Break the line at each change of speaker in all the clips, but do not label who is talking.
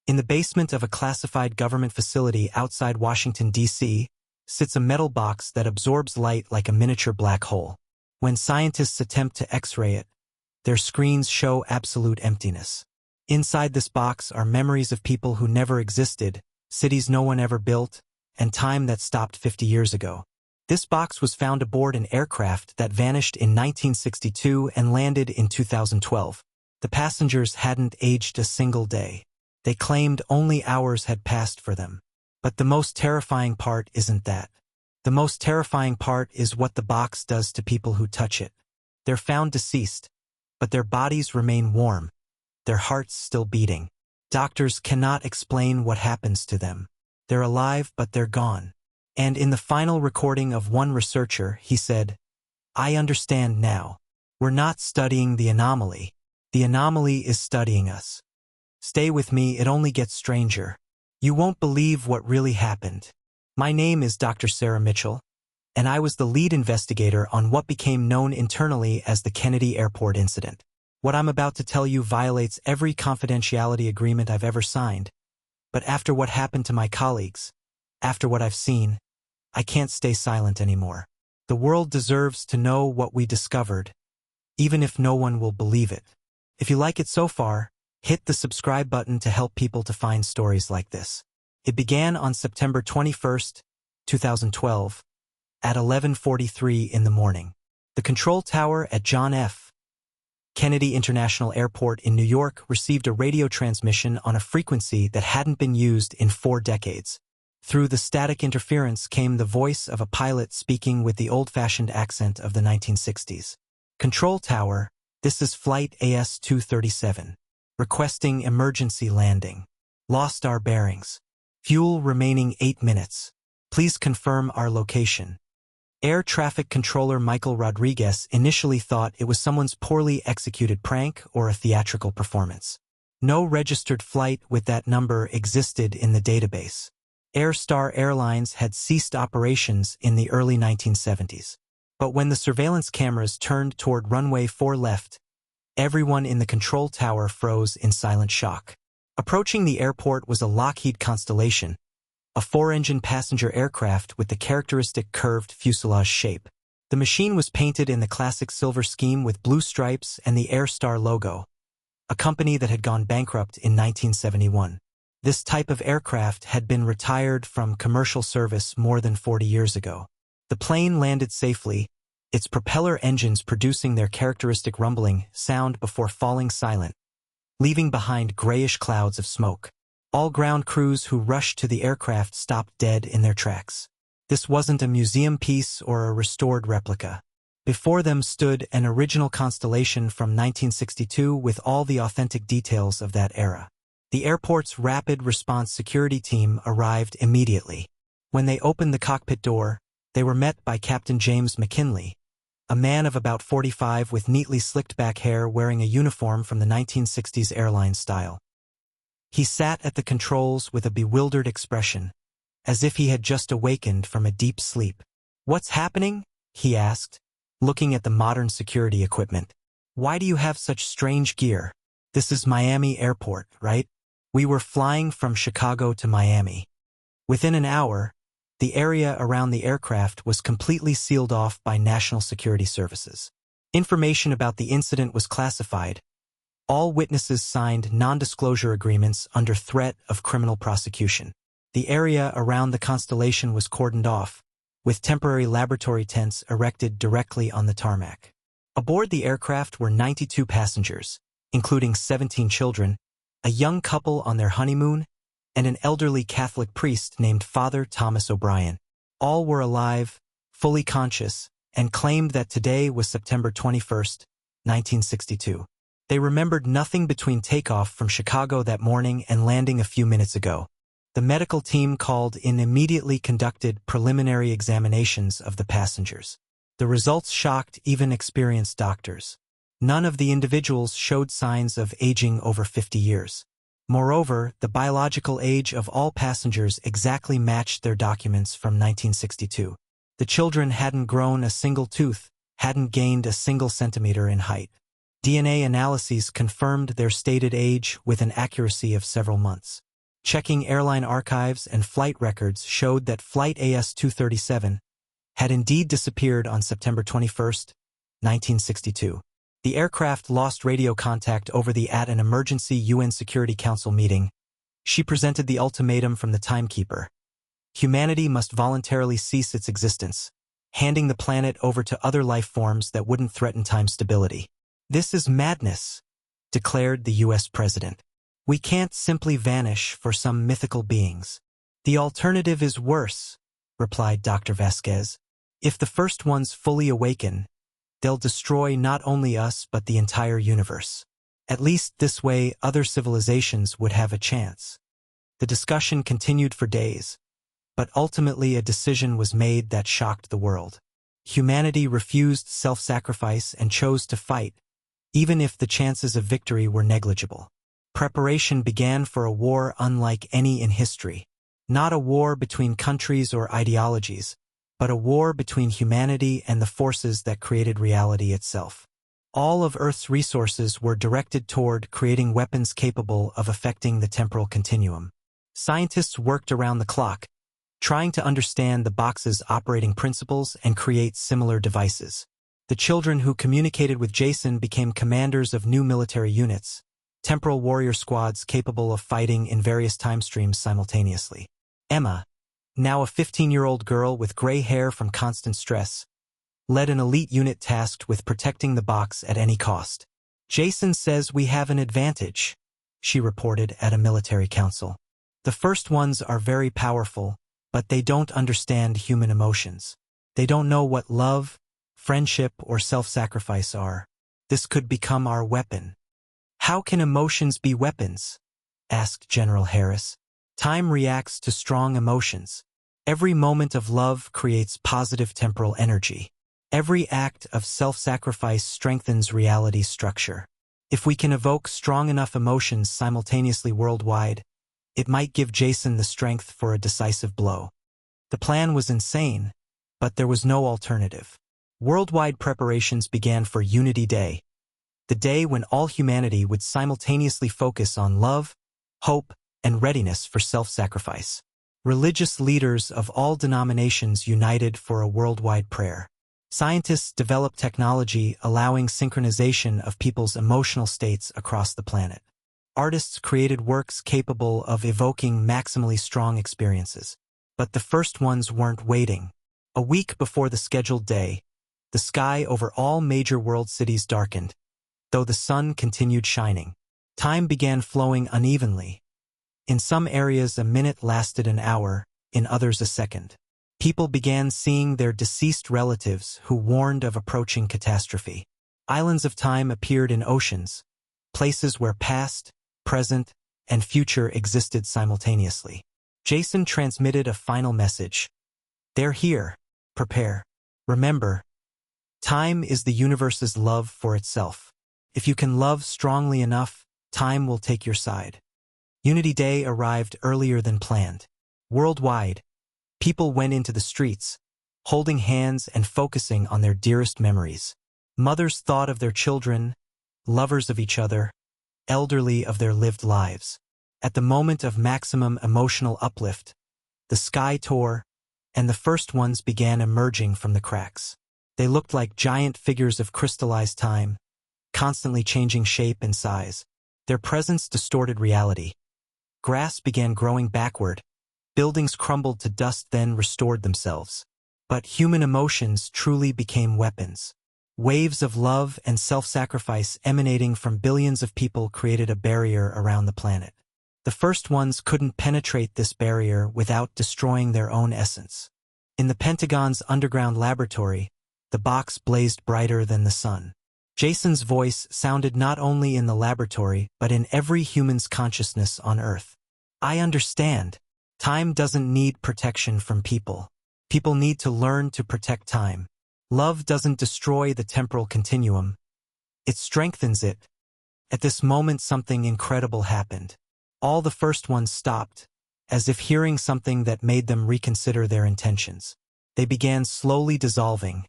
In the basement of a classified government facility outside Washington, D.C., sits a metal box that absorbs light like a miniature black hole. When scientists attempt to X-ray it, their screens show absolute emptiness. Inside this box are memories of people who never existed, cities no one ever built, and time that stopped 50 years ago. This box was found aboard an aircraft that vanished in 1962 and landed in 2012. The passengers hadn't aged a single day. They claimed only hours had passed for them. But the most terrifying part isn't that. The most terrifying part is what the box does to people who touch it. They're found deceased, but their bodies remain warm, their hearts still beating. Doctors cannot explain what happens to them. They're alive, but they're gone. And in the final recording of one researcher, he said, "I understand now. We're not studying the anomaly. The anomaly is studying us. Stay with me, it only gets stranger. You won't believe what really happened. My name is Dr. Sarah Mitchell, and I was the lead investigator on what became known internally as the Kennedy Airport incident. What I'm about to tell you violates every confidentiality agreement I've ever signed. But after what happened to my colleagues, after what I've seen, I can't stay silent anymore. The world deserves to know what we discovered, even if no one will believe it. If you like it so far, hit the subscribe button to help people to find stories like this." It began on September 21, 2012, at 11:43 in the morning. The control tower at John F. Kennedy International Airport in New York received a radio transmission on a frequency that hadn't been used in 4 decades. Through the static interference came the voice of a pilot speaking with the old-fashioned accent of the 1960s. "Control tower, this is Flight AS-237. Requesting emergency landing. Lost our bearings. Fuel remaining 8 minutes. Please confirm our location." Air traffic controller Michael Rodriguez initially thought it was someone's poorly executed prank or a theatrical performance. No registered flight with that number existed in the database. Airstar Airlines had ceased operations in the early 1970s. But when the surveillance cameras turned toward runway 4 left, everyone in the control tower froze in silent shock. Approaching the airport was a Lockheed Constellation, a 4-engine passenger aircraft with the characteristic curved fuselage shape. The machine was painted in the classic silver scheme with blue stripes and the Airstar logo, a company that had gone bankrupt in 1971. This type of aircraft had been retired from commercial service more than 40 years ago. The plane landed safely, its propeller engines producing their characteristic rumbling sound before falling silent, leaving behind grayish clouds of smoke. All ground crews who rushed to the aircraft stopped dead in their tracks. This wasn't a museum piece or a restored replica. Before them stood an original Constellation from 1962 with all the authentic details of that era. The airport's rapid response security team arrived immediately. When they opened the cockpit door, they were met by Captain James McKinley, a man of about 45 with neatly slicked back hair wearing a uniform from the 1960s airline style. He sat at the controls with a bewildered expression, as if he had just awakened from a deep sleep. "What's happening?" he asked, looking at the modern security equipment. "Why do you have such strange gear? This is Miami Airport, right? We were flying from Chicago to Miami." Within an hour, the area around the aircraft was completely sealed off by national security services. Information about the incident was classified. All witnesses signed non-disclosure agreements under threat of criminal prosecution. The area around the Constellation was cordoned off, with temporary laboratory tents erected directly on the tarmac. Aboard the aircraft were 92 passengers, including 17 children, a young couple on their honeymoon, and an elderly Catholic priest named Father Thomas O'Brien. All were alive, fully conscious, and claimed that today was September 21, 1962. They remembered nothing between takeoff from Chicago that morning and landing a few minutes ago. The medical team called in immediately conducted preliminary examinations of the passengers. The results shocked even experienced doctors. None of the individuals showed signs of aging over 50 years. Moreover, the biological age of all passengers exactly matched their documents from 1962. The children hadn't grown a single tooth, hadn't gained a single centimeter in height. DNA analyses confirmed their stated age with an accuracy of several months. Checking airline archives and flight records showed that Flight AS-237 had indeed disappeared on September 21, 1962. The aircraft lost radio contact at an emergency UN Security Council meeting. She presented the ultimatum from the timekeeper. Humanity must voluntarily cease its existence, handing the planet over to other life forms that wouldn't threaten time stability. "This is madness," declared the U.S. president. "We can't simply vanish for some mythical beings." "The alternative is worse," replied Dr. Vasquez. "If the first ones fully awaken, they'll destroy not only us but the entire universe. At least this way other civilizations would have a chance." The discussion continued for days, but ultimately a decision was made that shocked the world. Humanity refused self-sacrifice and chose to fight, even if the chances of victory were negligible. Preparation began for a war unlike any in history. Not a war between countries or ideologies, but a war between humanity and the forces that created reality itself. All of Earth's resources were directed toward creating weapons capable of affecting the temporal continuum. Scientists worked around the clock, trying to understand the box's operating principles and create similar devices. The children who communicated with Jason became commanders of new military units, temporal warrior squads capable of fighting in various time streams simultaneously. Emma, now a 15-year-old girl with gray hair from constant stress, led an elite unit tasked with protecting the box at any cost. "Jason says we have an advantage," she reported at a military council. "The first ones are very powerful, but they don't understand human emotions. They don't know what love, friendship, or self-sacrifice are. This could become our weapon." "How can emotions be weapons?" asked General Harris. "Time reacts to strong emotions. Every moment of love creates positive temporal energy. Every act of self-sacrifice strengthens reality's structure. If we can evoke strong enough emotions simultaneously worldwide, it might give Jason the strength for a decisive blow." The plan was insane, but there was no alternative. Worldwide preparations began for Unity Day, the day when all humanity would simultaneously focus on love, hope, and readiness for self-sacrifice. Religious leaders of all denominations united for a worldwide prayer. Scientists developed technology allowing synchronization of people's emotional states across the planet. Artists created works capable of evoking maximally strong experiences. But the first ones weren't waiting. A week before the scheduled day, the sky over all major world cities darkened, though the sun continued shining. Time began flowing unevenly. In some areas a minute lasted an hour, in others a second. People began seeing their deceased relatives who warned of approaching catastrophe. Islands of time appeared in oceans, places where past, present, and future existed simultaneously. Jason transmitted a final message. "They're here. Prepare. Remember, time is the universe's love for itself. If you can love strongly enough, time will take your side." Unity Day arrived earlier than planned. Worldwide, people went into the streets, holding hands and focusing on their dearest memories. Mothers thought of their children, lovers of each other, elderly of their lived lives. At the moment of maximum emotional uplift, the sky tore, and the first ones began emerging from the cracks. They looked like giant figures of crystallized time, constantly changing shape and size. Their presence distorted reality. Grass began growing backward, buildings crumbled to dust then restored themselves. But human emotions truly became weapons. Waves of love and self-sacrifice emanating from billions of people created a barrier around the planet. The first ones couldn't penetrate this barrier without destroying their own essence. In the Pentagon's underground laboratory, the box blazed brighter than the sun. Jason's voice sounded not only in the laboratory but in every human's consciousness on Earth. "I understand. Time doesn't need protection from people. People need to learn to protect time. Love doesn't destroy the temporal continuum. It strengthens it." At this moment something incredible happened. All the first ones stopped, as if hearing something that made them reconsider their intentions. They began slowly dissolving,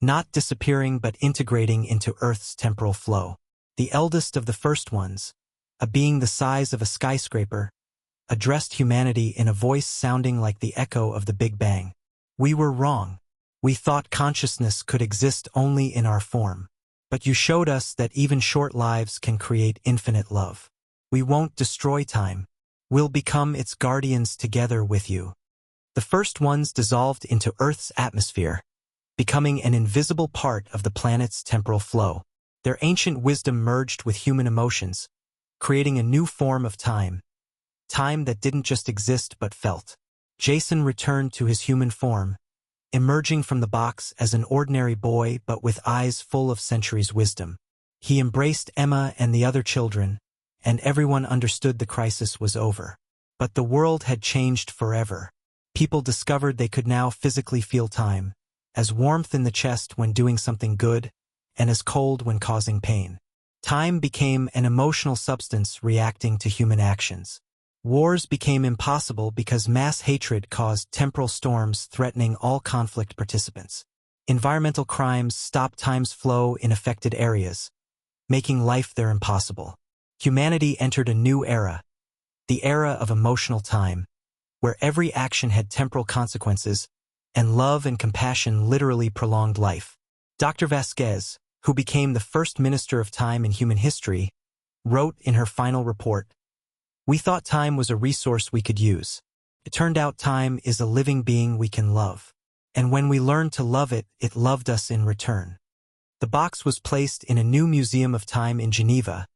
not disappearing but integrating into Earth's temporal flow. The eldest of the first ones, a being the size of a skyscraper, addressed humanity in a voice sounding like the echo of the Big Bang. We were wrong. We thought consciousness could exist only in our form. But you showed us that even short lives can create infinite love. We won't destroy time. We'll become its guardians together with you. The first ones dissolved into Earth's atmosphere, becoming an invisible part of the planet's temporal flow. Their ancient wisdom merged with human emotions, creating a new form of time. Time that didn't just exist but felt. Jason returned to his human form, emerging from the box as an ordinary boy but with eyes full of centuries' wisdom. He embraced Emma and the other children, and everyone understood the crisis was over. But the world had changed forever. People discovered they could now physically feel time, as warmth in the chest when doing something good, and as cold when causing pain. Time became an emotional substance reacting to human actions. Wars became impossible because mass hatred caused temporal storms threatening all conflict participants. Environmental crimes stopped time's flow in affected areas, making life there impossible. Humanity entered a new era, the era of emotional time, where every action had temporal consequences, and love and compassion literally prolonged life. Dr. Vasquez, who became the first minister of time in human history, wrote in her final report, "We thought time was a resource we could use. It turned out time is a living being we can love. And when we learned to love it, it loved us in return." The box was placed in a new museum of time in Geneva,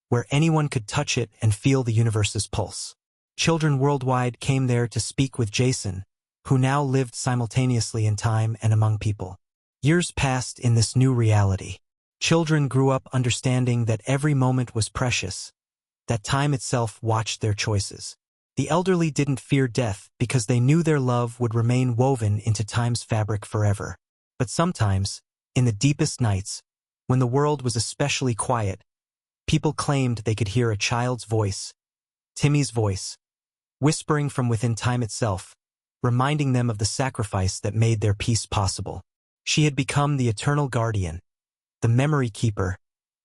where anyone could touch it and feel the universe's pulse. Children worldwide came there to speak with Jason, who now lived simultaneously in time and among people. Years passed in this new reality. Children grew up understanding that every moment was precious, that time itself watched their choices. The elderly didn't fear death because they knew their love would remain woven into time's fabric forever. But sometimes, in the deepest nights, when the world was especially quiet, people claimed they could hear a child's voice, Timmy's voice, whispering from within time itself, reminding them of the sacrifice that made their peace possible. She had become the eternal guardian, the memory keeper,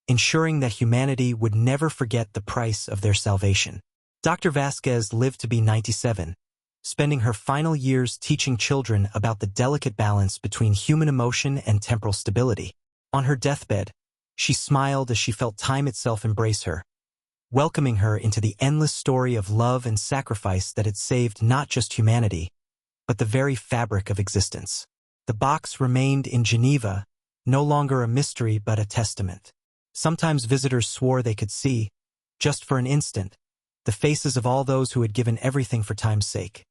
ensuring that humanity would never forget the price of their salvation. Dr. Vasquez lived to be 97, spending her final years teaching children about the delicate balance between human emotion and temporal stability. On her deathbed, she smiled as she felt time itself embrace her, welcoming her into the endless story of love and sacrifice that had saved not just humanity, but the very fabric of existence. The box remained in Geneva, no longer a mystery but a testament. Sometimes visitors swore they could see, just for an instant, the faces of all those who had given everything for time's sake.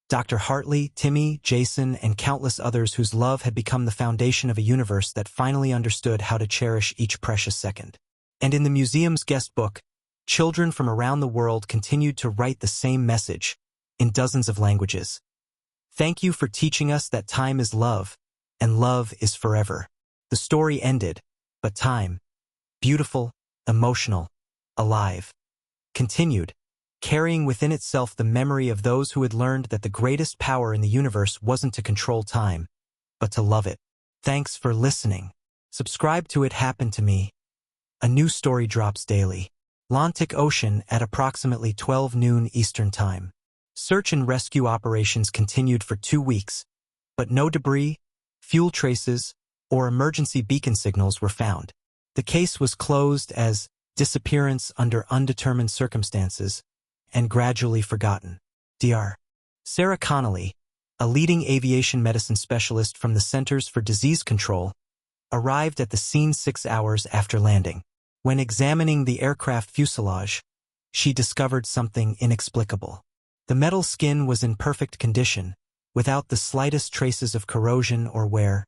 Dr. Hartley, Timmy, Jason, and countless others whose love had become the foundation of a universe that finally understood how to cherish each precious second. And in the museum's guest book, children from around the world continued to write the same message, in dozens of languages. "Thank you for teaching us that time is love, and love is forever." The story ended, but time, beautiful, emotional, alive, continued, carrying within itself the memory of those who had learned that the greatest power in the universe wasn't to control time, but to love it. Thanks for listening. Subscribe to It Happened to Me. A new story drops daily. Atlantic Ocean at approximately 12 noon Eastern Time. Search and rescue operations continued for 2 weeks, but no debris, fuel traces, or emergency beacon signals were found. The case was closed as disappearance under undetermined circumstances and gradually forgotten. Dr. Sarah Connolly, a leading aviation medicine specialist from the Centers for Disease Control, arrived at the scene 6 hours after landing. When examining the aircraft fuselage, she discovered something inexplicable. The metal skin was in perfect condition, without the slightest traces of corrosion or wear,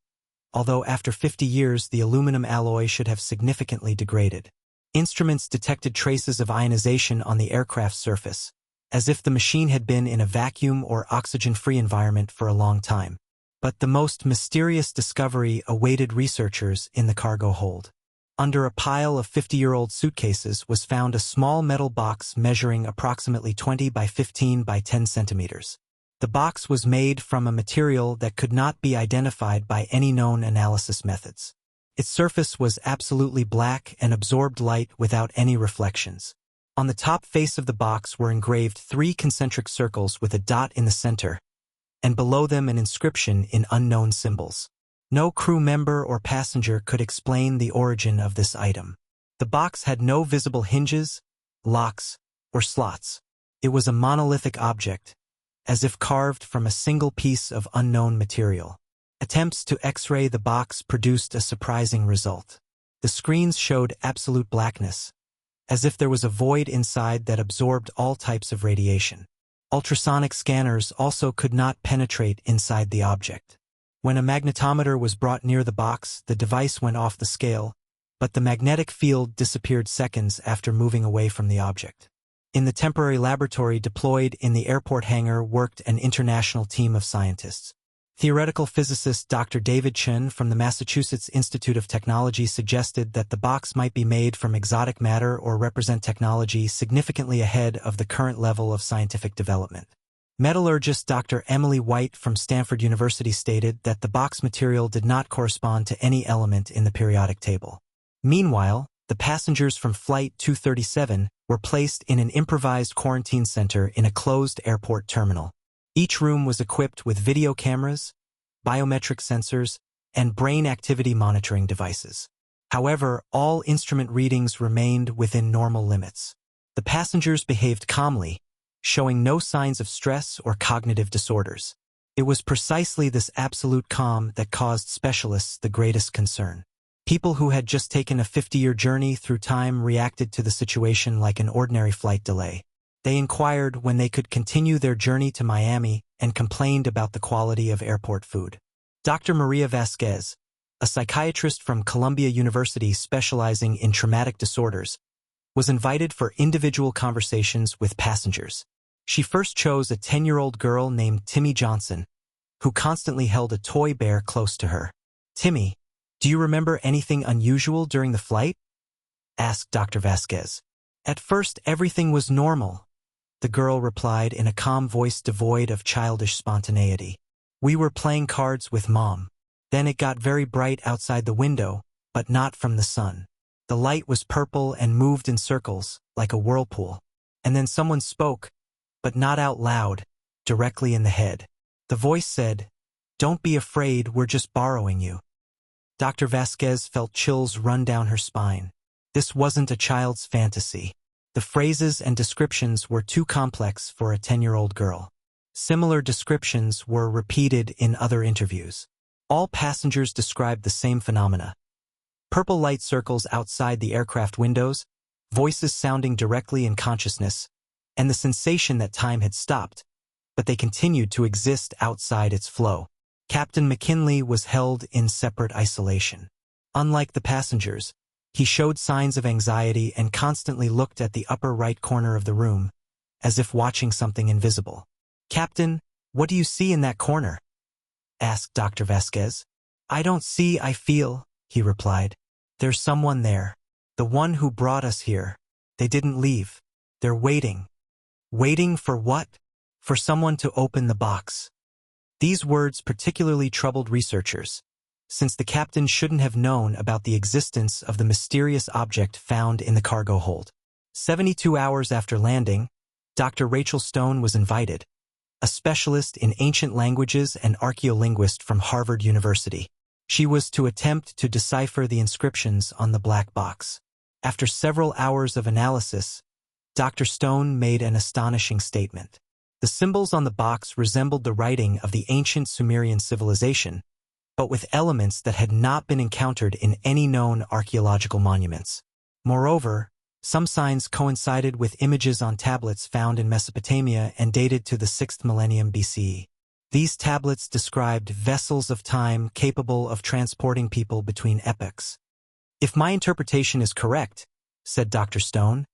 although after 50 years the aluminum alloy should have significantly degraded. Instruments detected traces of ionization on the aircraft's surface, as if the machine had been in a vacuum or oxygen-free environment for a long time. But the most mysterious discovery awaited researchers in the cargo hold. Under a pile of 50-year-old suitcases was found a small metal box measuring approximately 20 by 15 by 10 centimeters. The box was made from a material that could not be identified by any known analysis methods. Its surface was absolutely black and absorbed light without any reflections. On the top face of the box were engraved 3 concentric circles with a dot in the center, and below them an inscription in unknown symbols. No crew member or passenger could explain the origin of this item. The box had no visible hinges, locks, or slots. It was a monolithic object, as if carved from a single piece of unknown material. Attempts to X-ray the box produced a surprising result. The screens showed absolute blackness, as if there was a void inside that absorbed all types of radiation. Ultrasonic scanners also could not penetrate inside the object. When a magnetometer was brought near the box, the device went off the scale, but the magnetic field disappeared seconds after moving away from the object. In the temporary laboratory deployed in the airport hangar worked an international team of scientists. Theoretical physicist Dr. David Chen from the Massachusetts Institute of Technology suggested that the box might be made from exotic matter or represent technology significantly ahead of the current level of scientific development. Metallurgist Dr. Emily White from Stanford University stated that the box material did not correspond to any element in the periodic table. Meanwhile, the passengers from Flight 237 were placed in an improvised quarantine center in a closed airport terminal. Each room was equipped with video cameras, biometric sensors, and brain activity monitoring devices. However, all instrument readings remained within normal limits. The passengers behaved calmly, showing no signs of stress or cognitive disorders. It was precisely this absolute calm that caused specialists the greatest concern. People who had just taken a 50-year journey through time reacted to the situation like an ordinary flight delay. They inquired when they could continue their journey to Miami and complained about the quality of airport food. Dr. Maria Vasquez, a psychiatrist from Columbia University specializing in traumatic disorders, was invited for individual conversations with passengers. She first chose a 10-year-old girl named Timmy Johnson, who constantly held a toy bear close to her. "Timmy, do you remember anything unusual during the flight?" asked Dr. Vasquez. "At first, everything was normal," the girl replied in a calm voice devoid of childish spontaneity. "We were playing cards with Mom. Then it got very bright outside the window, but not from the sun. The light was purple and moved in circles, like a whirlpool. And then someone spoke, but not out loud, directly in the head. The voice said, 'Don't be afraid, we're just borrowing you.'" Dr. Vasquez felt chills run down her spine. This wasn't a child's fantasy. The phrases and descriptions were too complex for a 10-year-old girl. Similar descriptions were repeated in other interviews. All passengers described the same phenomena. Purple light circles outside the aircraft windows, voices sounding directly in consciousness, and the sensation that time had stopped, but they continued to exist outside its flow. Captain McKinley was held in separate isolation. Unlike the passengers, he showed signs of anxiety and constantly looked at the upper right corner of the room, as if watching something invisible. "Captain, what do you see in that corner?" asked Dr. Vasquez. "I don't see, I feel," he replied. "There's someone there. The one who brought us here. They didn't leave. They're waiting." "Waiting for what?" "For someone to open the box." These words particularly troubled researchers, since the captain shouldn't have known about the existence of the mysterious object found in the cargo hold. 72 hours after landing, Dr. Rachel Stone was invited, a specialist in ancient languages and archaeolinguist from Harvard University. She was to attempt to decipher the inscriptions on the black box. After several hours of analysis, Dr. Stone made an astonishing statement. The symbols on the box resembled the writing of the ancient Sumerian civilization, but with elements that had not been encountered in any known archaeological monuments. Moreover, some signs coincided with images on tablets found in Mesopotamia and dated to the 6th millennium BCE. These tablets described vessels of time capable of transporting people between epochs. "If my interpretation is correct," said Dr. Stone,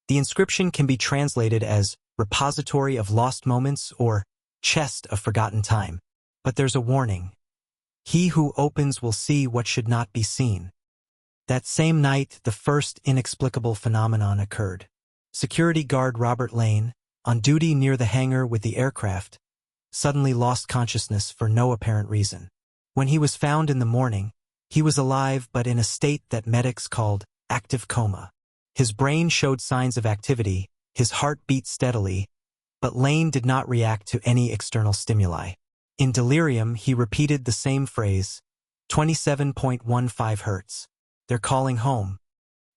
"the inscription can be translated as repository of lost moments or chest of forgotten time. But there's a warning. He who opens will see what should not be seen." That same night, the first inexplicable phenomenon occurred. Security guard Robert Lane, on duty near the hangar with the aircraft, suddenly lost consciousness for no apparent reason. When he was found in the morning, he was alive but in a state that medics called active coma. His brain showed signs of activity, his heart beat steadily, but Lane did not react to any external stimuli. In delirium, he repeated the same phrase, 27.15 hertz. They're calling home.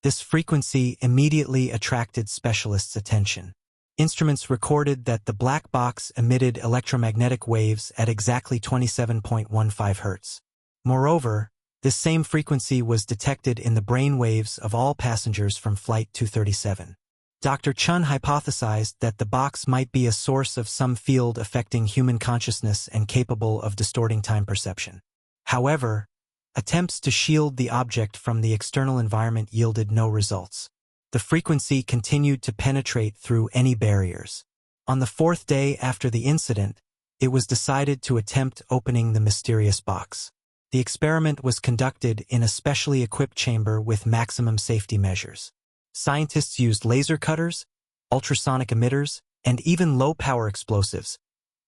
This frequency immediately attracted specialists' attention. Instruments recorded that the black box emitted electromagnetic waves at exactly 27.15 hertz. Moreover, this same frequency was detected in the brain waves of all passengers from Flight 237. Dr. Chun hypothesized that the box might be a source of some field affecting human consciousness and capable of distorting time perception. However, attempts to shield the object from the external environment yielded no results. The frequency continued to penetrate through any barriers. On the fourth day after the incident, it was decided to attempt opening the mysterious box. The experiment was conducted in a specially equipped chamber with maximum safety measures. Scientists used laser cutters, ultrasonic emitters, and even low-power explosives,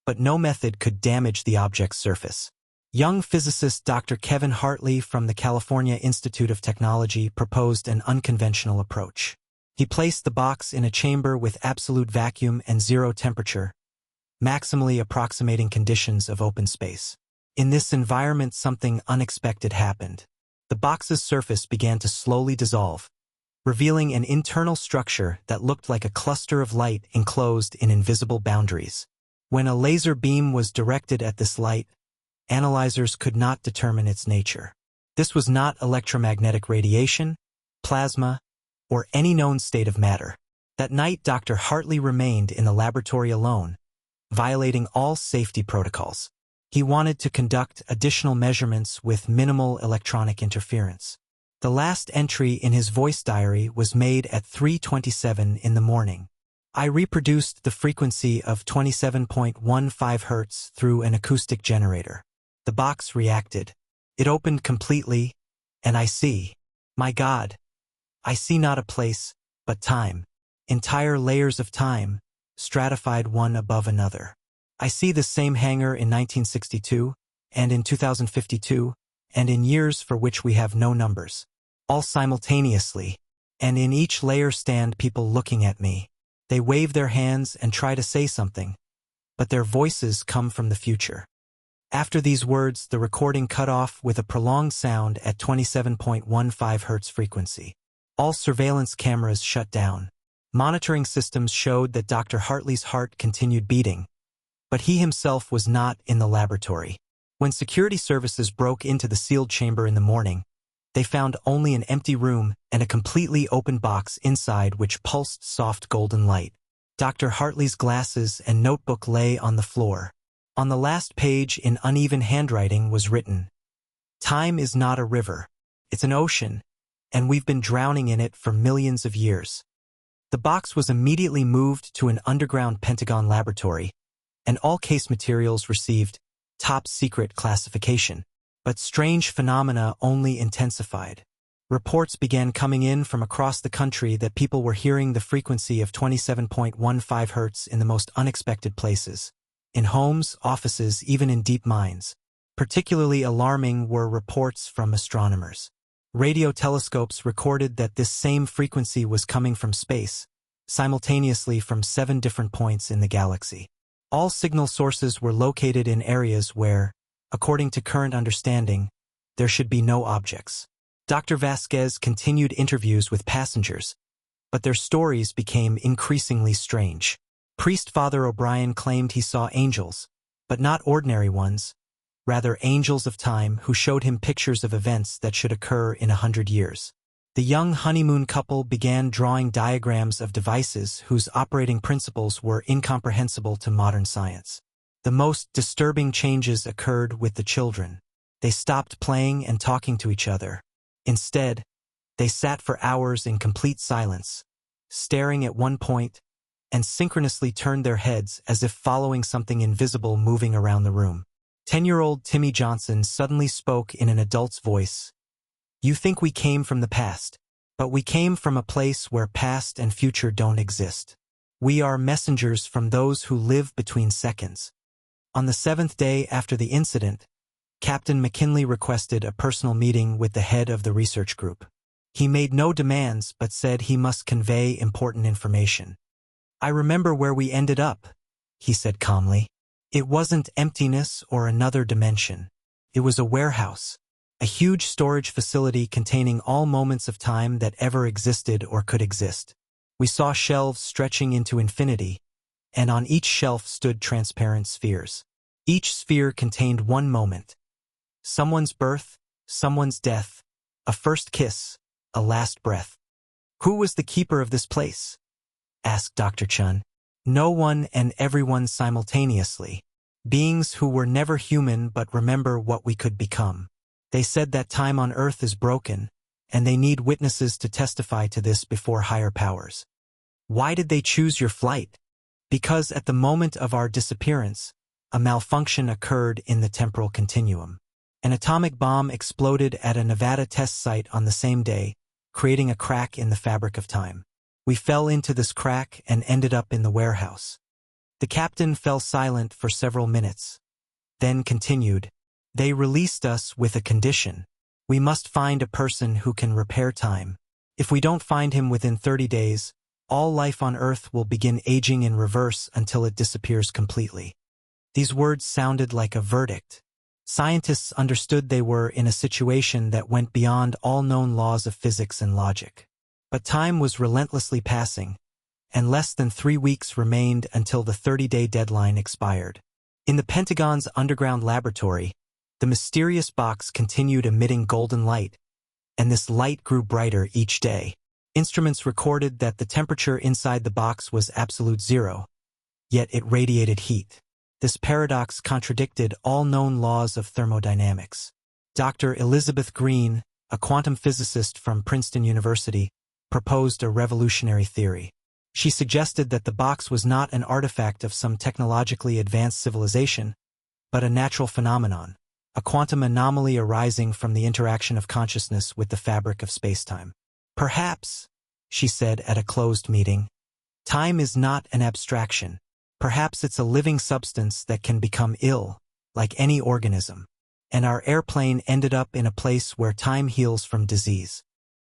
but no method could damage the object's surface. Young physicist Dr. Kevin Hartley from the California Institute of Technology proposed an unconventional approach. He placed the box in a chamber with absolute vacuum and zero temperature, maximally approximating conditions of open space. In this environment, something unexpected happened. The box's surface began to slowly dissolve, revealing an internal structure that looked like a cluster of light enclosed in invisible boundaries. When a laser beam was directed at this light, analyzers could not determine its nature. This was not electromagnetic radiation, plasma, or any known state of matter. That night, Dr. Hartley remained in the laboratory alone, violating all safety protocols. He wanted to conduct additional measurements with minimal electronic interference. The last entry in his voice diary was made at 3:27 in the morning. I reproduced the frequency of 27.15 hertz through an acoustic generator. The box reacted. It opened completely, and I see. My God, I see not a place, but time. Entire layers of time, stratified one above another. I see the same hangar in 1962, and in 2052, and in years for which we have no numbers. All simultaneously, and in each layer stand people looking at me. They wave their hands and try to say something, but their voices come from the future. After these words, the recording cut off with a prolonged sound at 27.15 hertz frequency. All surveillance cameras shut down. Monitoring systems showed that Dr. Hartley's heart continued beating, but he himself was not in the laboratory. When security services broke into the sealed chamber in the morning, they found only an empty room and a completely open box inside which pulsed soft golden light. Dr. Hartley's glasses and notebook lay on the floor. On the last page in uneven handwriting was written, "Time is not a river. It's an ocean, and we've been drowning in it for millions of years." The box was immediately moved to an underground Pentagon laboratory, and all case materials received top secret classification. But strange phenomena only intensified. Reports began coming in from across the country that people were hearing the frequency of 27.15 hertz in the most unexpected places. In homes, offices, even in deep mines. Particularly alarming were reports from astronomers. Radio telescopes recorded that this same frequency was coming from space, simultaneously from 7 different points in the galaxy. All signal sources were located in areas where, according to current understanding, there should be no objects. Dr. Vasquez continued interviews with passengers, but their stories became increasingly strange. Priest Father O'Brien claimed he saw angels, but not ordinary ones, rather angels of time who showed him pictures of events that should occur in 100 years. The young honeymoon couple began drawing diagrams of devices whose operating principles were incomprehensible to modern science. The most disturbing changes occurred with the children. They stopped playing and talking to each other. Instead, they sat for hours in complete silence, staring at one point, and synchronously turned their heads as if following something invisible moving around the room. 10-year-old Timmy Johnson suddenly spoke in an adult's voice. "You think we came from the past, but we came from a place where past and future don't exist. We are messengers from those who live between seconds." On the 7th day after the incident, Captain McKinley requested a personal meeting with the head of the research group. He made no demands but said he must convey important information. "I remember where we ended up," he said calmly. "It wasn't emptiness or another dimension. It was a warehouse, a huge storage facility containing all moments of time that ever existed or could exist. We saw shelves stretching into infinity, and on each shelf stood transparent spheres. Each sphere contained one moment. Someone's birth, someone's death, a first kiss, a last breath." "Who was the keeper of this place?" asked Dr. Chun. "No one and everyone simultaneously. Beings who were never human but remember what we could become. They said that time on Earth is broken, and they need witnesses to testify to this before higher powers." "Why did they choose your flight?" "Because at the moment of our disappearance, a malfunction occurred in the temporal continuum. An atomic bomb exploded at a Nevada test site on the same day, creating a crack in the fabric of time. We fell into this crack and ended up in the warehouse." The captain fell silent for several minutes, then continued, "They released us with a condition. We must find a person who can repair time. If we don't find him within 30 days, all life on Earth will begin aging in reverse until it disappears completely." These words sounded like a verdict. Scientists understood they were in a situation that went beyond all known laws of physics and logic. But time was relentlessly passing, and less than 3 weeks remained until the 30-day deadline expired. In the Pentagon's underground laboratory, the mysterious box continued emitting golden light, and this light grew brighter each day. Instruments recorded that the temperature inside the box was absolute zero, yet it radiated heat. This paradox contradicted all known laws of thermodynamics. Dr. Elizabeth Green, a quantum physicist from Princeton University, proposed a revolutionary theory. She suggested that the box was not an artifact of some technologically advanced civilization, but a natural phenomenon, a quantum anomaly arising from the interaction of consciousness with the fabric of spacetime. "Perhaps," she said at a closed meeting, "time is not an abstraction. Perhaps it's a living substance that can become ill, like any organism. And our airplane ended up in a place where time heals from disease."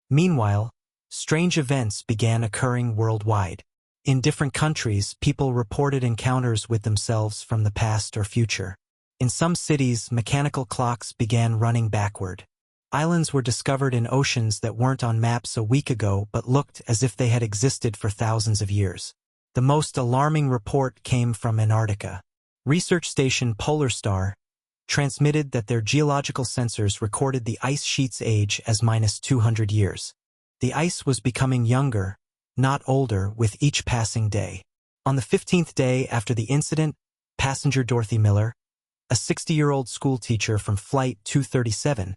Meanwhile, strange events began occurring worldwide. In different countries, people reported encounters with themselves from the past or future. In some cities, mechanical clocks began running backward. Islands were discovered in oceans that weren't on maps a week ago but looked as if they had existed for thousands of years. The most alarming report came from Antarctica. Research station Polar Star transmitted that their geological sensors recorded the ice sheet's age as -200 years. The ice was becoming younger, not older, with each passing day. On the 15th day after the incident, passenger Dorothy Miller, a 60-year-old schoolteacher from Flight 237,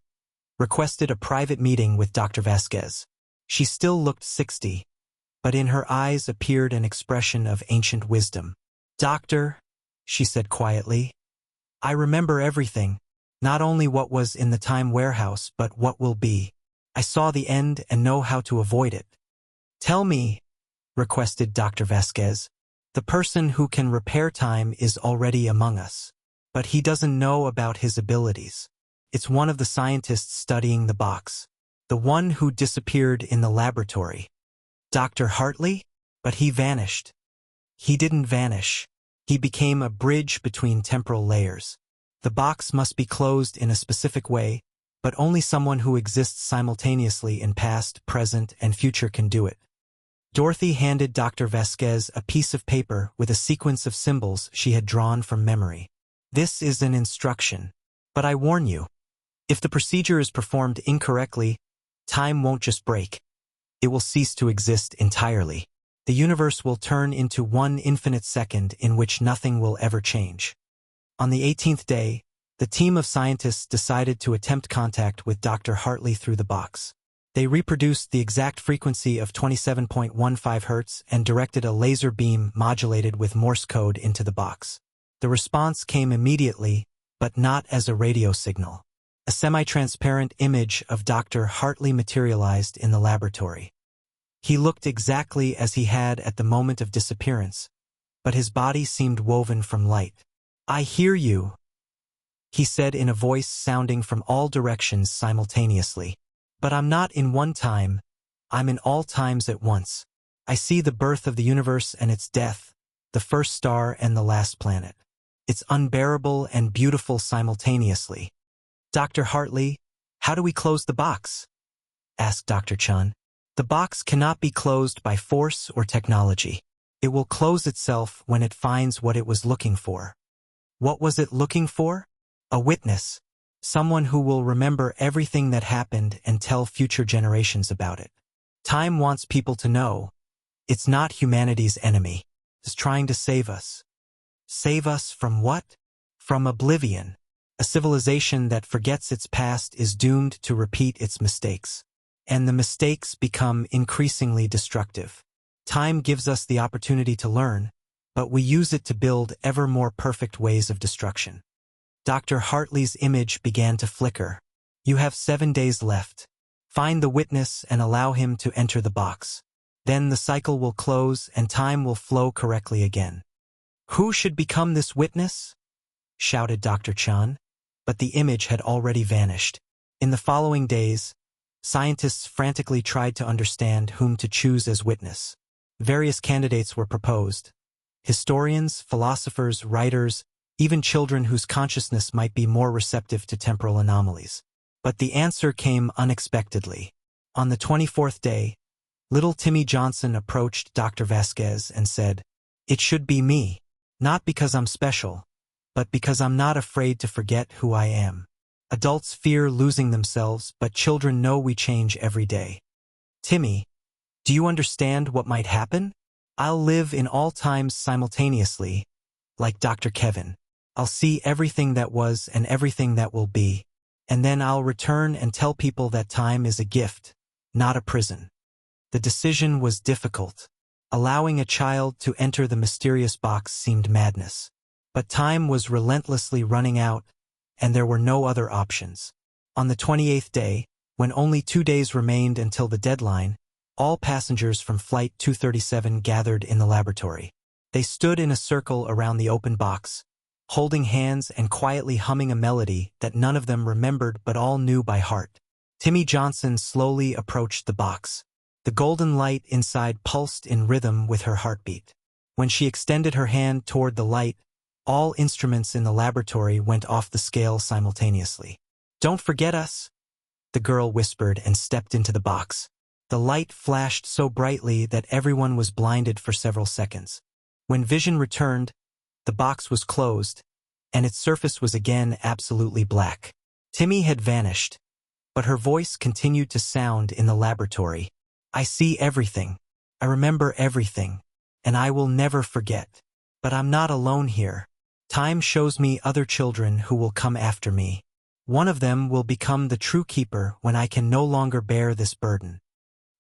requested a private meeting with Dr. Vasquez. She still looked 60, but in her eyes appeared an expression of ancient wisdom. "Doctor," she said quietly, "I remember everything, not only what was in the time warehouse but what will be. I saw the end and know how to avoid it." "Tell me," requested Dr. Vasquez. "The person who can repair time is already among us, but he doesn't know about his abilities. It's one of the scientists studying the box, the one who disappeared in the laboratory." "Dr. Hartley?" "But he vanished." "He didn't vanish. He became a bridge between temporal layers. The box must be closed in a specific way, but only someone who exists simultaneously in past, present, and future can do it." Dorothy handed Dr. Vasquez a piece of paper with a sequence of symbols she had drawn from memory. "This is an instruction. But I warn you, if the procedure is performed incorrectly, time won't just break. It will cease to exist entirely. The universe will turn into one infinite second in which nothing will ever change." On the 18th day, the team of scientists decided to attempt contact with Dr. Hartley through the box. They reproduced the exact frequency of 27.15 Hz and directed a laser beam modulated with Morse code into the box. The response came immediately, but not as a radio signal. A semi-transparent image of Dr. Hartley materialized in the laboratory. He looked exactly as he had at the moment of disappearance, but his body seemed woven from light. "I hear you," he said in a voice sounding from all directions simultaneously. But I'm not in one time, I'm in all times at once. I see the birth of the universe and its death, the first star and the last planet. It's unbearable and beautiful simultaneously. Dr. Hartley, how do we close the box? Asked Dr. Chun. The box cannot be closed by force or technology. It will close itself when it finds what it was looking for. What was it looking for? A witness. Someone who will remember everything that happened and tell future generations about it. Time wants people to know. It's not humanity's enemy. It's trying to save us. Save us from what? From oblivion. A civilization that forgets its past is doomed to repeat its mistakes. And the mistakes become increasingly destructive. Time gives us the opportunity to learn, but we use it to build ever more perfect ways of destruction. Dr. Hartley's image began to flicker. You have 7 days left. Find the witness and allow him to enter the box. Then the cycle will close and time will flow correctly again. Who should become this witness? Shouted Dr. Chun. But the image had already vanished. In the following days, scientists frantically tried to understand whom to choose as witness. Various candidates were proposed. Historians, philosophers, writers, even children whose consciousness might be more receptive to temporal anomalies. But the answer came unexpectedly. On the 24th day, little Timmy Johnson approached Dr. Vasquez and said, "It should be me, not because I'm special, but because I'm not afraid to forget who I am." Adults fear losing themselves, but children know we change every day. Timmy, do you understand what might happen? I'll live in all times simultaneously, like Dr. Kevin. I'll see everything that was and everything that will be, and then I'll return and tell people that time is a gift, not a prison. The decision was difficult. Allowing a child to enter the mysterious box seemed madness. But time was relentlessly running out, and there were no other options. On the 28th day, when only 2 days remained until the deadline, all passengers from Flight 237 gathered in the laboratory. They stood in a circle around the open box, holding hands and quietly humming a melody that none of them remembered but all knew by heart. Timmy Johnson slowly approached the box. The golden light inside pulsed in rhythm with her heartbeat. When she extended her hand toward the light, all instruments in the laboratory went off the scale simultaneously. "Don't forget us," the girl whispered and stepped into the box. The light flashed so brightly that everyone was blinded for several seconds. When vision returned, the box was closed, and its surface was again absolutely black. Timmy had vanished, but her voice continued to sound in the laboratory. "I see everything. I remember everything, and I will never forget. But I'm not alone here. Time shows me other children who will come after me. One of them will become the true keeper when I can no longer bear this burden."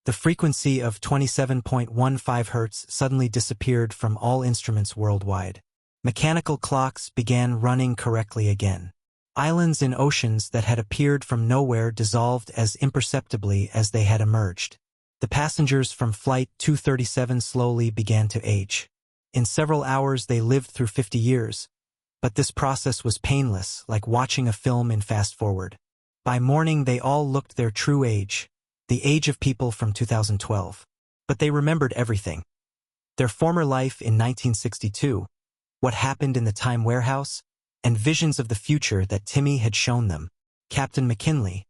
The frequency of 27.15 Hz suddenly disappeared from all instruments worldwide. Mechanical clocks began running correctly again. Islands in oceans that had appeared from nowhere dissolved as imperceptibly as they had emerged. The passengers from Flight 237 slowly began to age. In several hours they lived through 50 years, but this process was painless, like watching a film in fast forward. By morning they all looked their true age, the age of people from 2012. But they remembered everything. Their former life in 1962, what happened in the time warehouse, and visions of the future that Timmy had shown them. Captain McKinley,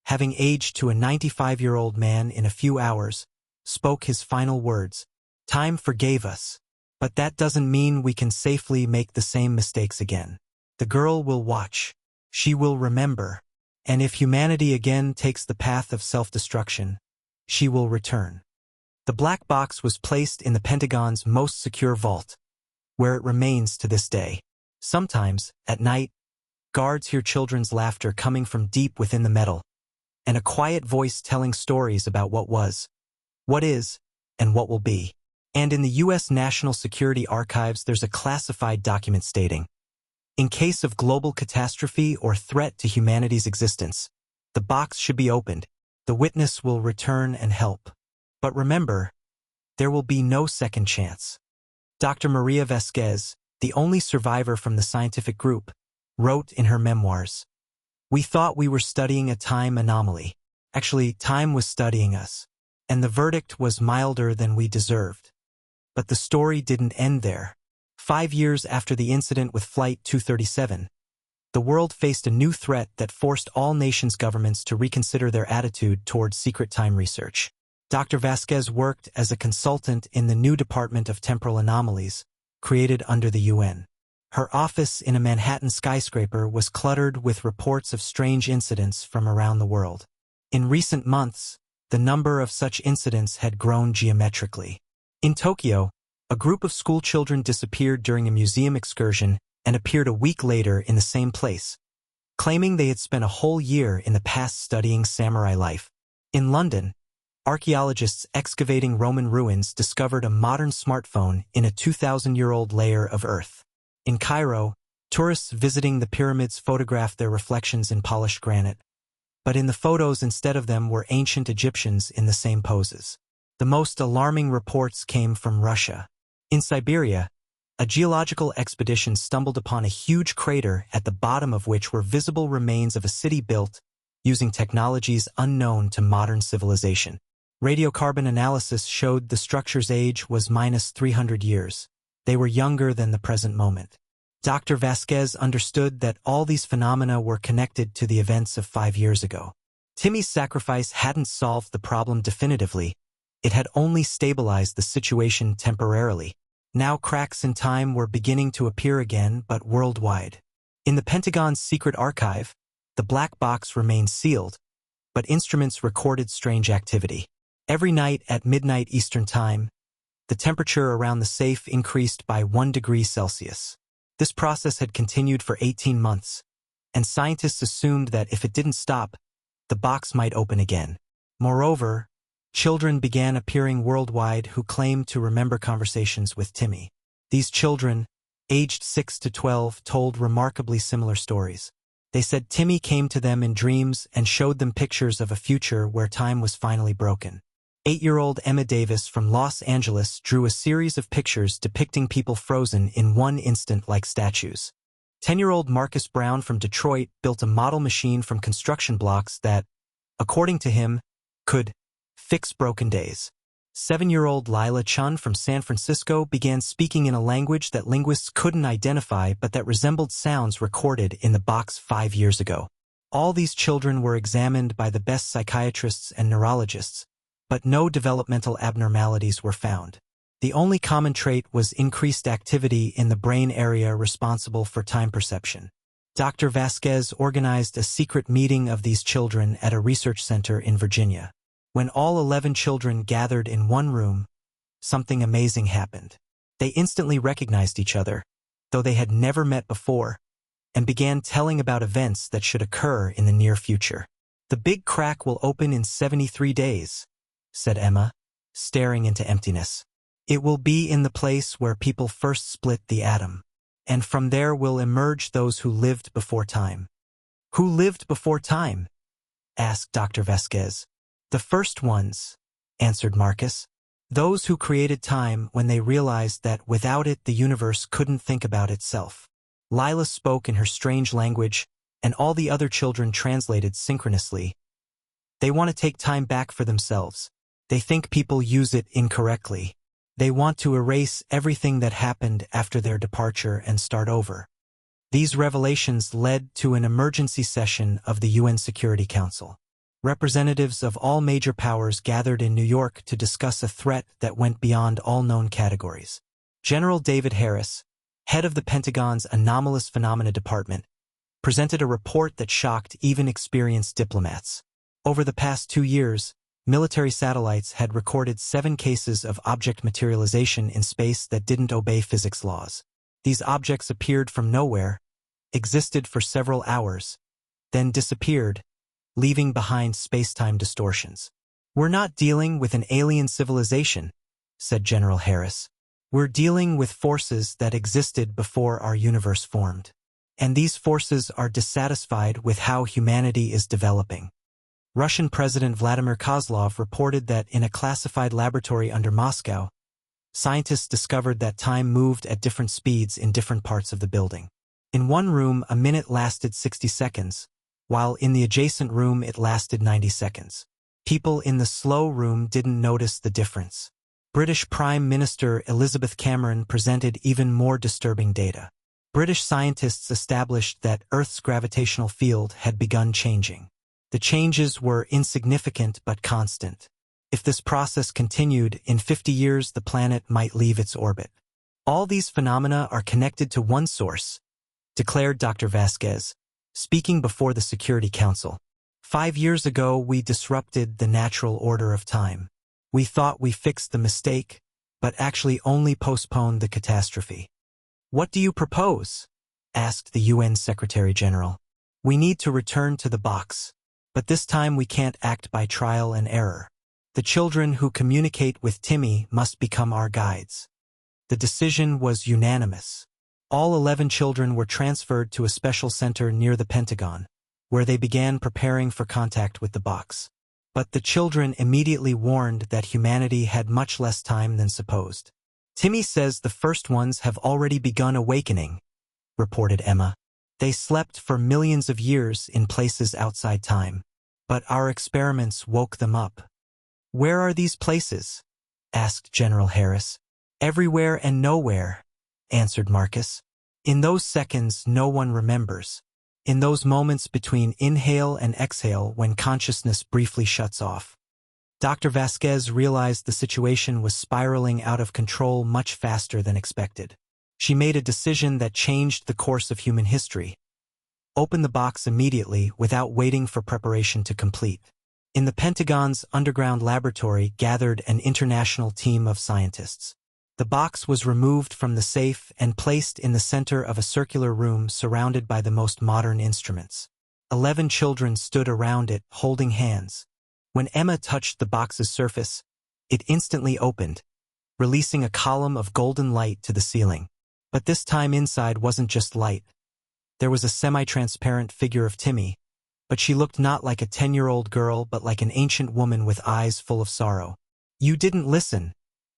having aged to a 95-year-old man in a few hours, spoke his final words. "Time forgave us, but that doesn't mean we can safely make the same mistakes again. The girl will watch. She will remember. And if humanity again takes the path of self-destruction, she will return." The black box was placed in the Pentagon's most secure vault, where it remains to this day. Sometimes, at night, guards hear children's laughter coming from deep within the metal, and a quiet voice telling stories about what was, what is, and what will be. And in the U.S. National Security Archives there's a classified document stating, "In case of global catastrophe or threat to humanity's existence, the box should be opened. The witness will return and help. But remember, there will be no second chance." Dr. Maria Vasquez, the only survivor from the scientific group, wrote in her memoirs, "We thought we were studying a time anomaly, Actually, time was studying us, and the verdict was milder than we deserved. But the story didn't end there. 5 years after the incident with Flight 237, the world faced a new threat that forced all nations' governments to reconsider their attitude towards secret time research. Dr. Vasquez worked as a consultant in the new Department of Temporal Anomalies, created under the UN. Her office in a Manhattan skyscraper was cluttered with reports of strange incidents from around the world. In recent months, the number of such incidents had grown geometrically. In Tokyo, a group of school children disappeared during a museum excursion and appeared a week later in the same place, claiming they had spent a whole year in the past studying samurai life. In London, archaeologists excavating Roman ruins discovered a modern smartphone in a 2,000-year-old layer of earth. In Cairo, tourists visiting the pyramids photographed their reflections in polished granite, but in the photos instead of them were ancient Egyptians in the same poses. The most alarming reports came from Russia. In Siberia, a geological expedition stumbled upon a huge crater at the bottom of which were visible remains of a city built using technologies unknown to modern civilization. Radiocarbon analysis showed the structure's age was -300 years. They were younger than the present moment. Dr. Vasquez understood that all these phenomena were connected to the events of 5 years ago. Timmy's sacrifice hadn't solved the problem definitively. It had only stabilized the situation temporarily. Now cracks in time were beginning to appear again, but worldwide. In the Pentagon's secret archive, the black box remained sealed, but instruments recorded strange activity. Every night at midnight Eastern Time, the temperature around the safe increased by 1 degree Celsius. This process had continued for 18 months, and scientists assumed that if it didn't stop, the box might open again. Moreover, children began appearing worldwide who claimed to remember conversations with Timmy. These children, aged 6 to 12, told remarkably similar stories. They said Timmy came to them in dreams and showed them pictures of a future where time was finally broken. 8-year-old Emma Davis from Los Angeles drew a series of pictures depicting people frozen in one instant like statues. 10-year-old Marcus Brown from Detroit built a model machine from construction blocks that, according to him, could fix broken days. 7-year-old Lila Chun from San Francisco began speaking in a language that linguists couldn't identify but that resembled sounds recorded in the box 5 years ago. All these children were examined by the best psychiatrists and neurologists, but no developmental abnormalities were found. The only common trait was increased activity in the brain area responsible for time perception. Dr. Vasquez organized a secret meeting of these children at a research center in Virginia. When all 11 children gathered in one room, something amazing happened. They instantly recognized each other, though they had never met before, and began telling about events that should occur in the near future. "The big crack will open in 73 days, said Emma, staring into emptiness. "It will be in the place where people first split the atom, and from there will emerge those who lived before time." "Who lived before time?" asked Dr. Vasquez. "The first ones," answered Marcus. "Those who created time when they realized that without it the universe couldn't think about itself." Lila spoke in her strange language, and all the other children translated synchronously. "They want to take time back for themselves. They think people use it incorrectly. They want to erase everything that happened after their departure and start over." These revelations led to an emergency session of the UN Security Council. Representatives of all major powers gathered in New York to discuss a threat that went beyond all known categories. General David Harris, head of the Pentagon's Anomalous Phenomena Department, presented a report that shocked even experienced diplomats. Over the past 2 years, military satellites had recorded 7 cases of object materialization in space that didn't obey physics laws. These objects appeared from nowhere, existed for several hours, then disappeared, leaving behind space-time distortions. "We're not dealing with an alien civilization," said General Harris. "We're dealing with forces that existed before our universe formed. And these forces are dissatisfied with how humanity is developing." Russian President Vladimir Kozlov reported that in a classified laboratory under Moscow, scientists discovered that time moved at different speeds in different parts of the building. In one room, a minute lasted 60 seconds, while in the adjacent room it lasted 90 seconds. People in the slow room didn't notice the difference. British Prime Minister Elizabeth Cameron presented even more disturbing data. British scientists established that Earth's gravitational field had begun changing. The changes were insignificant but constant. If this process continued, in 50 years the planet might leave its orbit. All these phenomena are connected to one source, declared Dr. Vasquez, speaking before the Security Council. 5 years ago, we disrupted the natural order of time. We thought we fixed the mistake, but actually only postponed the catastrophe. What do you propose? Asked the UN Secretary-General. We need to return to the box, but this time we can't act by trial and error. The children who communicate with Timmy must become our guides. The decision was unanimous. All 11 children were transferred to a special center near the Pentagon, where they began preparing for contact with the box. But the children immediately warned that humanity had much less time than supposed. Timmy says the first ones have already begun awakening, reported Emma. They slept for millions of years in places outside time, but our experiments woke them up. Where are these places? Asked General Harris. Everywhere and nowhere, answered Marcus. In those seconds no one remembers. In those moments between inhale and exhale when consciousness briefly shuts off. Dr. Vasquez realized the situation was spiraling out of control much faster than expected. She made a decision that changed the course of human history. Open the box immediately without waiting for preparation to complete. In the Pentagon's underground laboratory gathered an international team of scientists. The box was removed from the safe and placed in the center of a circular room surrounded by the most modern instruments. 11 children stood around it, holding hands. When Emma touched the box's surface, it instantly opened, releasing a column of golden light to the ceiling. But this time inside wasn't just light. There was a semi-transparent figure of Timmy, but she looked not like a 10-year-old girl but like an ancient woman with eyes full of sorrow. You didn't listen,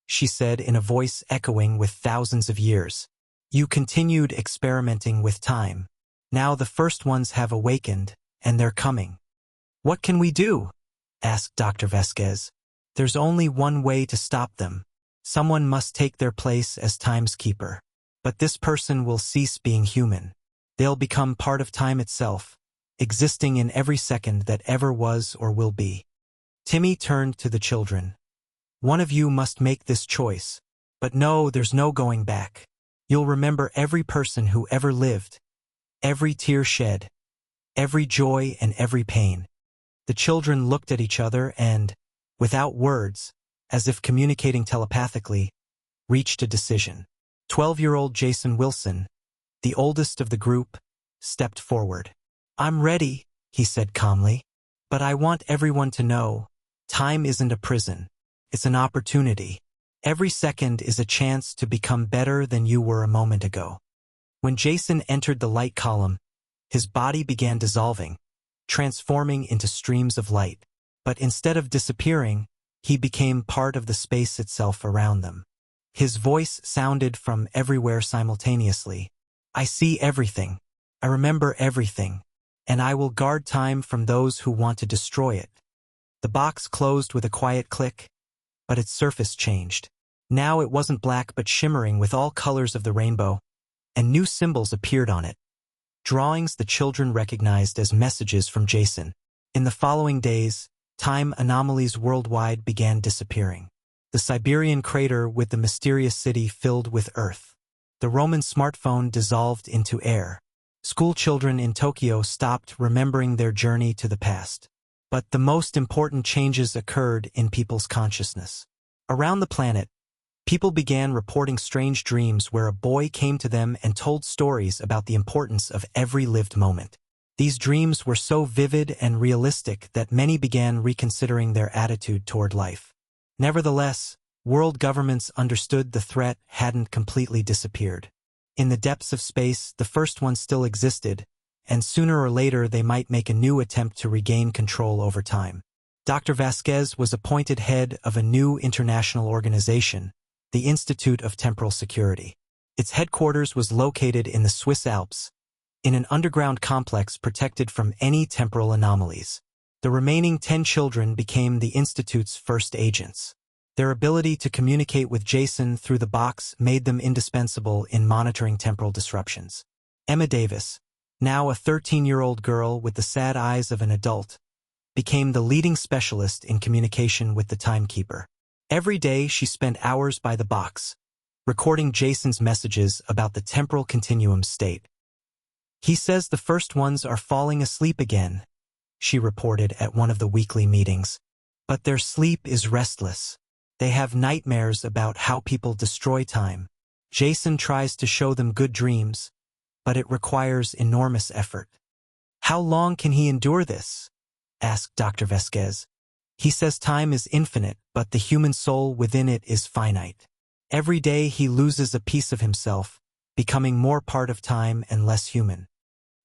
she said in a voice echoing with thousands of years. You continued experimenting with time. Now the first ones have awakened, and they're coming. What can we do? Asked Dr. Vasquez. There's only one way to stop them. Someone must take their place as time's keeper. But this person will cease being human. They'll become part of time itself, existing in every second that ever was or will be. Timmy turned to the children. One of you must make this choice. But no, there's no going back. You'll remember every person who ever lived, every tear shed, every joy and every pain. The children looked at each other and, without words, as if communicating telepathically, reached a decision. 12-year-old Jason Wilson, the oldest of the group, stepped forward. I'm ready, he said calmly. But I want everyone to know, time isn't a prison. It's an opportunity. Every second is a chance to become better than you were a moment ago. When Jason entered the light column, his body began dissolving, transforming into streams of light. But instead of disappearing, he became part of the space itself around them. His voice sounded from everywhere simultaneously. I see everything. I remember everything. And I will guard time from those who want to destroy it. The box closed with a quiet click, but its surface changed. Now it wasn't black but shimmering with all colors of the rainbow, and new symbols appeared on it. Drawings the children recognized as messages from Jason. In the following days, time anomalies worldwide began disappearing. The Siberian crater with the mysterious city filled with Earth. The Roman smartphone dissolved into air. School children in Tokyo stopped remembering their journey to the past. But the most important changes occurred in people's consciousness. Around the planet, people began reporting strange dreams where a boy came to them and told stories about the importance of every lived moment. These dreams were so vivid and realistic that many began reconsidering their attitude toward life. Nevertheless, world governments understood the threat hadn't completely disappeared. In the depths of space, the first one still existed, and sooner or later they might make a new attempt to regain control over time. Dr. Vasquez was appointed head of a new international organization, the Institute of Temporal Security. Its headquarters was located in the Swiss Alps, in an underground complex protected from any temporal anomalies. The remaining 10 children became the Institute's first agents. Their ability to communicate with Jason through the box made them indispensable in monitoring temporal disruptions. Emma Davis, now a 13-year-old girl with the sad eyes of an adult, became the leading specialist in communication with the timekeeper. Every day she spent hours by the box, recording Jason's messages about the temporal continuum state. "He says the first ones are falling asleep again," she reported at one of the weekly meetings. "But their sleep is restless. They have nightmares about how people destroy time. Jason tries to show them good dreams, but it requires enormous effort." "How long can he endure this?" asked Dr. Vasquez. "He says time is infinite, but the human soul within it is finite. Every day he loses a piece of himself, becoming more part of time and less human."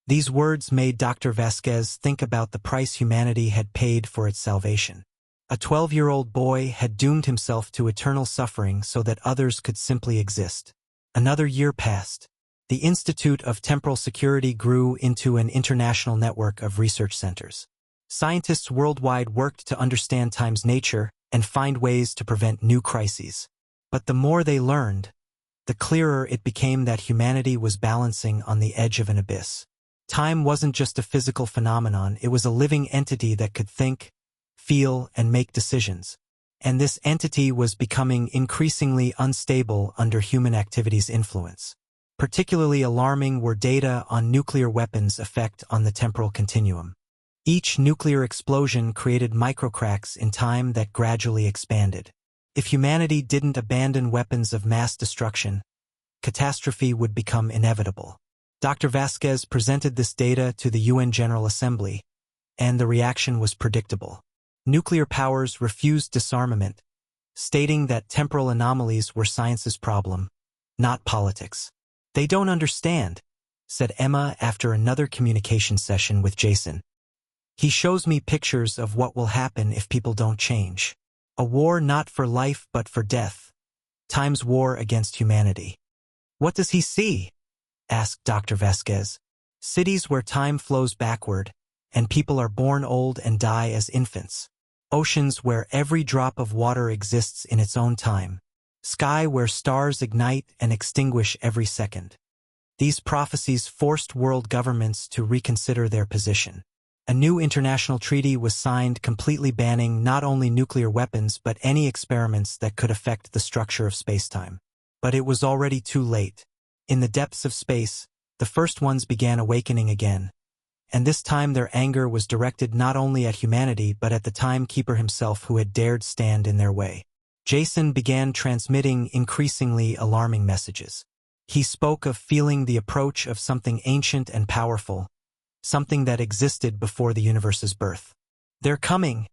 These words made Dr. Vasquez think about the price humanity had paid for its salvation. A 12-year-old boy had doomed himself to eternal suffering so that others could simply exist. Another year passed. The Institute of Temporal Security grew into an international network of research centers. Scientists worldwide worked to understand time's nature and find ways to prevent new crises. But the more they learned, the clearer it became that humanity was balancing on the edge of an abyss. Time wasn't just a physical phenomenon, it was a living entity that could think, feel, and make decisions. And this entity was becoming increasingly unstable under human activity's influence. Particularly alarming were data on nuclear weapons' effect on the temporal continuum. Each nuclear explosion created microcracks in time that gradually expanded. If humanity didn't abandon weapons of mass destruction, catastrophe would become inevitable. Dr. Vasquez presented this data to the UN General Assembly, and the reaction was predictable. Nuclear powers refused disarmament, stating that temporal anomalies were science's problem, not politics. "They don't understand," said Emma after another communication session with Jason. "He shows me pictures of what will happen if people don't change. A war not for life but for death. Time's war against humanity." "What does he see?" asked Dr. Vasquez. "Cities where time flows backward, and people are born old and die as infants. Oceans where every drop of water exists in its own time. Sky where stars ignite and extinguish every second." These prophecies forced world governments to reconsider their position. A new international treaty was signed completely banning not only nuclear weapons but any experiments that could affect the structure of spacetime. But it was already too late. In the depths of space, the first ones began awakening again. And this time their anger was directed not only at humanity but at the timekeeper himself who had dared stand in their way. Jason began transmitting increasingly alarming messages. He spoke of feeling the approach of something ancient and powerful, something that existed before the universe's birth. "They're coming,"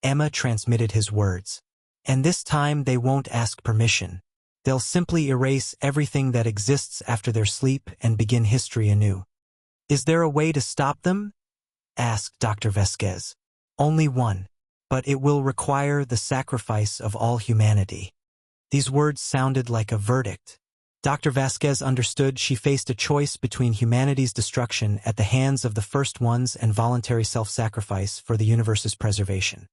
Emma transmitted his words. "And this time they won't ask permission. They'll simply erase everything that exists after their sleep and begin history anew." "Is there a way to stop them?" asked Dr. Vasquez. "Only one, but it will require the sacrifice of all humanity." These words sounded like a verdict. Dr. Vasquez understood she faced a choice between humanity's destruction at the hands of the first ones and voluntary self-sacrifice for the universe's preservation.